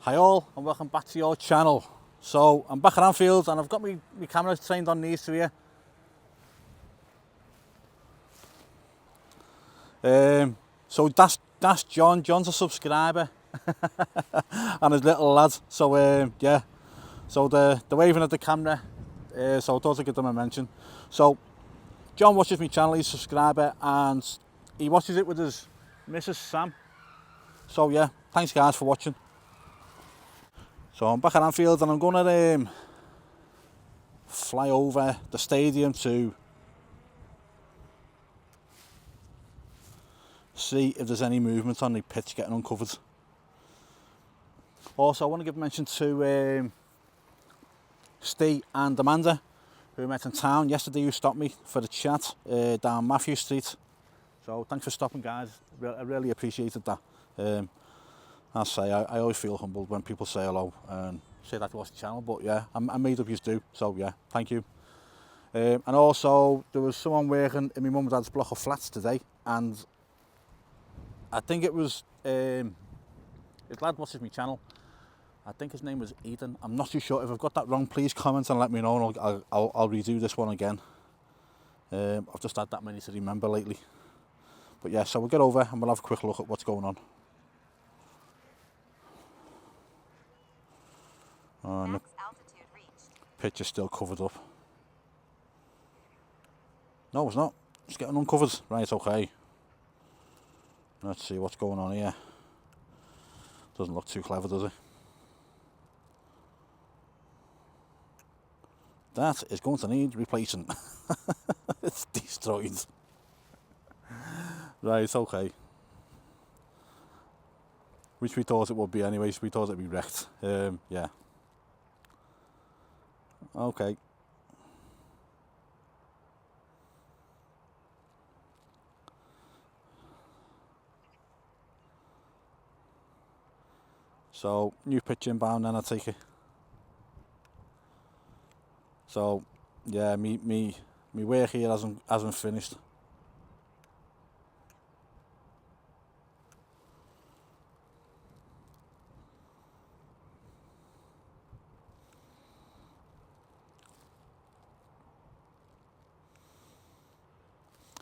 Hi all and welcome back to your channel. So I'm back at Anfield and I've got my camera trained on these two here. So that's John. John's a subscriber and his little lad. So yeah, so they're waving at the camera. So I thought I'd give them a mention. So John watches my channel, he's a subscriber and he watches it with his Mrs. Sam. So yeah, thanks guys for watching. So I'm back at Anfield and I'm going to fly over the stadium to see if there's any movement on the pitch getting uncovered. Also, I want to give a mention to Steve and Amanda, who met in town yesterday, who stopped me for the chat down Matthew Street. So thanks for stopping, guys. I really appreciated that. I'll say I always feel humbled when people say hello and say that to watch the channel, but yeah, I made up you do, so yeah, thank you. And also, there was someone working in my mum and dad's block of flats today, and I think it was his lad watches my channel. I think his name was Eden. I'm not too sure. If I've got that wrong, please comment and let me know, and I'll redo this one again. I've just had that many to remember lately. But yeah, so we'll get over and we'll have a quick look at what's going on. And the pitch is still covered up. No, it's not. It's getting uncovered. Right, okay. Let's see what's going on here. Doesn't look too clever, does it? That is going to need replacing. It's destroyed. Right, okay. Which we thought it would be anyways. We thought it'd be wrecked. Yeah. Okay. So, new pitch inbound then, I take it. So, yeah, me work here hasn't finished.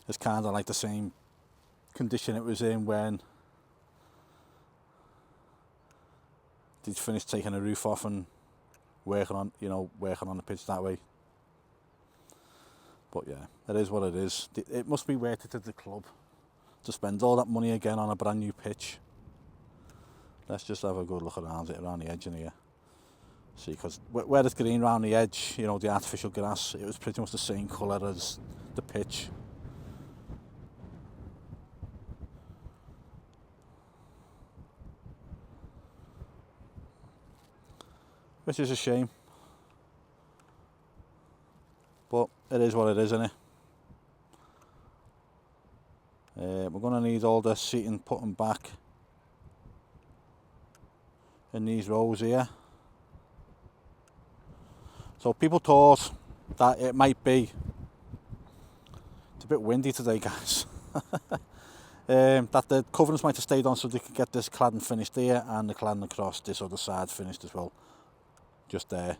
It's kind of like the same condition it was in when they'd finished taking the roof off and working on the pitch that way. But yeah, it is what it is. It must be worth it to the club to spend all that money again on a brand new pitch. Let's just have a good look around it, around the edge in here. See, because where it's green around the edge, you know, the artificial grass, it was pretty much the same colour as the pitch. Which is a shame. But it is what it is, isn't it? We're going to need all the seating putting back in these rows here. So people thought that it might be, it's a bit windy today, guys. That the coverings might have stayed on so they could get this cladding finished there and the cladding across this other side finished as well. Just there.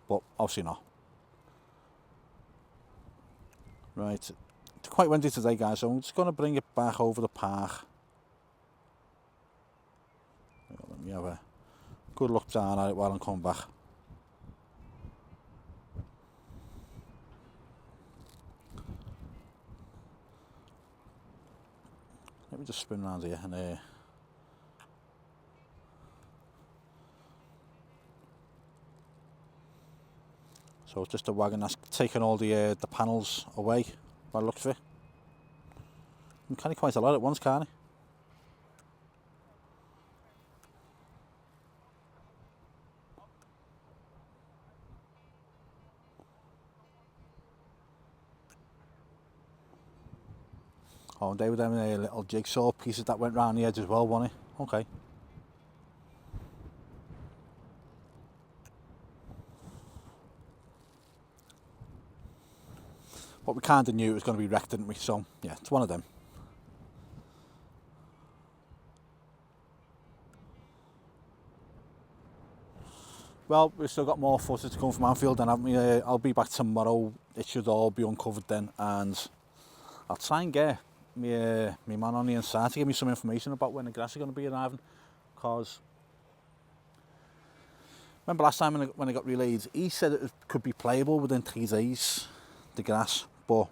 But obviously not. Right. It's quite windy today, guys, so I'm just going to bring it back over the park. Let me have a good look down at it while I'm coming back. Let me just spin around here and so it's just a wagon that's taken all the panels away by the looks of it. You can carry quite a lot at once, can't you? Oh, and they were them little jigsaw pieces that went round the edge as well, wasn't it? Okay. But we kind of knew it was going to be wrecked, didn't we? So, yeah, it's one of them. Well, we've still got more footage to come from Anfield, and I'll be back tomorrow. It should all be uncovered then, and I'll try and get my man on the inside to give me some information about when the grass is going to be arriving. Because remember last time when it got relayed, he said it could be playable within 3 days, the grass, but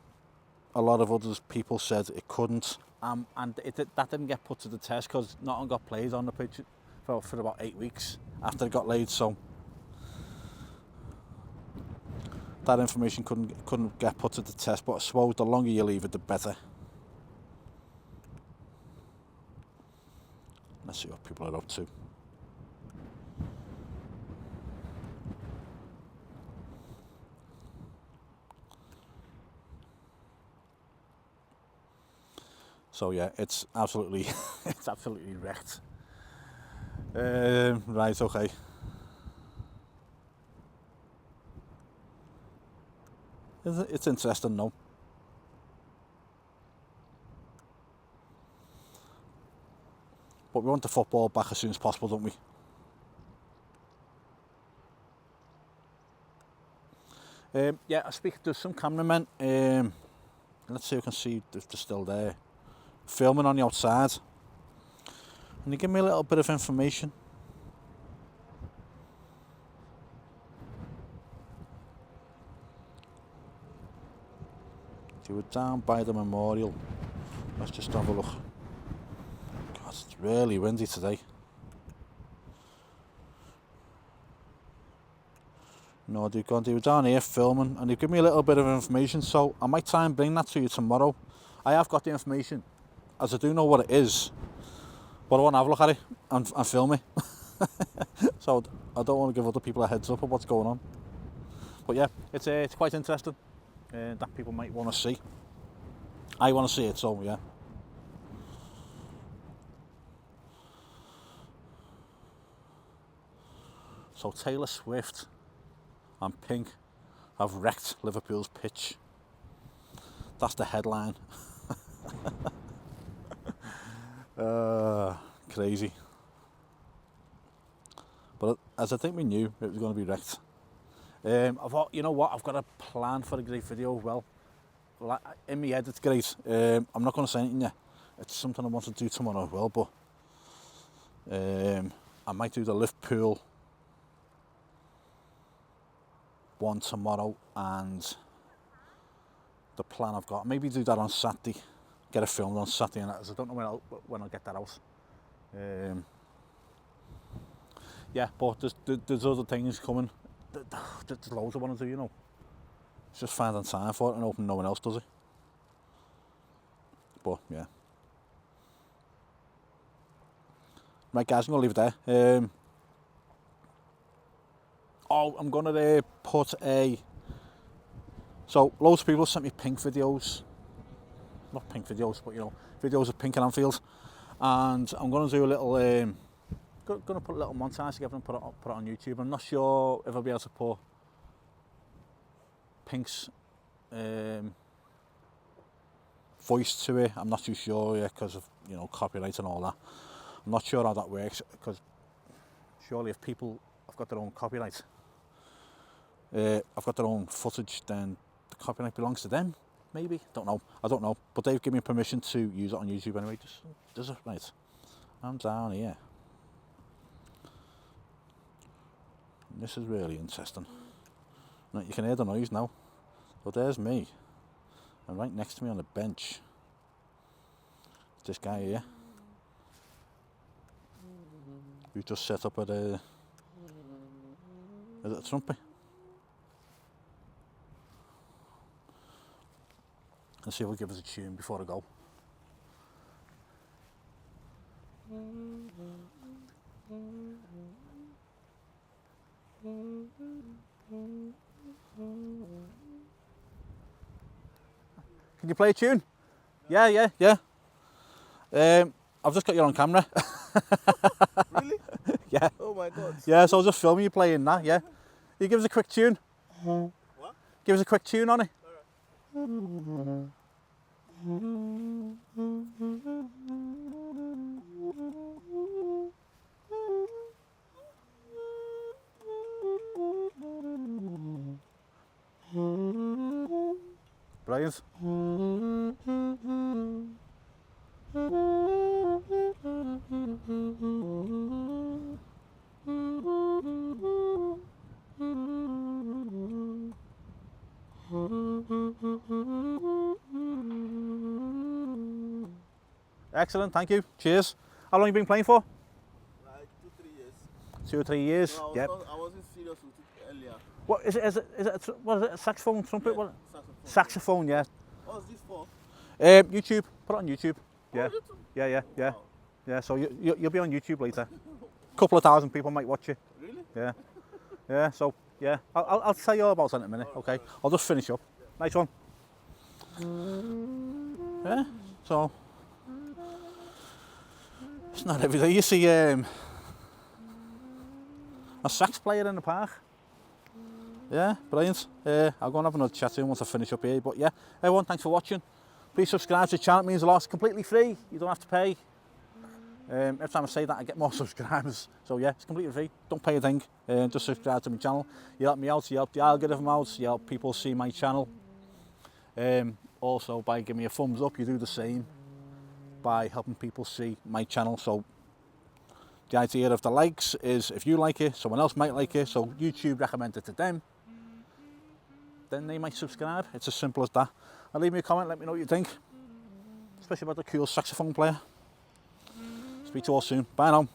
a lot of other people said it couldn't, and that didn't get put to the test because nothing got played on the pitch for about 8 weeks after it got laid. So that information couldn't get put to the test. But I suppose the longer you leave it, the better. Let's see what people are up to. So yeah, it's absolutely wrecked. Right, okay. It's interesting, no? But we want the football back as soon as possible, don't we? Yeah, I speak to some cameramen. Let's see if I can see if they're still there. Filming on the outside. And they give me a little bit of information. They were down by the memorial. Let's just have a look. God, it's really windy today. No, they were down here filming, and they've given me a little bit of information, so I might try and bring that to you tomorrow. I have got the information, as I do know what it is, but I want to have a look at it and film it. So I don't want to give other people a heads up of what's going on. But yeah, it's quite interesting. That people might want to see. I want to see it, so yeah. So Taylor Swift and Pink have wrecked Liverpool's pitch. That's the headline. Crazy. But as I think we knew, it was going to be wrecked. I thought, you know what, I've got a plan for a great video. Well, in my head it's great. I'm not going to say anything yet. It's something I want to do tomorrow as well, but I might do the Liverpool one tomorrow, and the plan I've got, maybe do that on Saturday, get it filmed on Saturday, and I don't know when I'll get that out. Yeah, but there's other things coming. There's loads I want to do, you know. It's just finding time for it and hoping no one else does it. But yeah. Right guys, I'm going to leave it there. I'm going to put a... So loads of people sent me Pink videos. Not Pink videos, but you know, videos of Pink and Anfield. And I'm going to do a little... going to put a little montage together and put it on YouTube. I'm not sure if I'll be able to put Pink's voice to it. I'm not too sure yet because of, you know, copyright and all that. I'm not sure how that works, because surely if people have got their own copyright, I've got their own footage, then the copyright belongs to them. Maybe, I don't know. But they've given me permission to use it on YouTube anyway. Does it? Right. I'm down here. This is really interesting. Right, you can hear the noise now. But there's me. And right next to me on the bench, this guy here, who just set up at is it a trumpet? Let's see if he'll give us a tune before I go. Can you play a tune? Yeah. I've just got you on camera. Really? Yeah. Oh my God. Yeah, so I'll just film you playing that, yeah. You give us a quick tune. What? Give us a quick tune on it. Brilliant. Excellent, thank you. Cheers. How long have you been playing for? Like 2-3 years. 2 or 3 years. No, Yep. I wasn't serious with it earlier. What is it? What is it? A saxophone, trumpet? Yeah, What? saxophone. Saxophone, yeah. What's this for? YouTube. Put it on YouTube. Yeah. Oh, YouTube? Yeah. Wow. Yeah. So you'll be on YouTube later. Couple of thousand people might watch you. Really? Yeah. Yeah. So yeah, I'll tell you all about it in a minute. Okay. I'll just finish up. Nice one. Yeah. So it's not every day you see a sax player in the park. Yeah, brilliant. I'll go and have another chat to him once I finish up here. But yeah, everyone, thanks for watching. Please subscribe to the channel, it means a lot. It's completely free, you don't have to pay. Every time I say that, I get more subscribers. So yeah, it's completely free, don't pay a thing. Just subscribe to my channel. You help me out, you help the algorithm out, you help people see my channel. Also, by giving me a thumbs up, you do the same by helping people see my channel. So the idea of the likes is if you like it, someone else might like it, so YouTube recommend it to them, then they might subscribe. It's as simple as that. And leave me a comment, let me know what you think, especially about the cool saxophone player. Speak to you all soon. Bye now.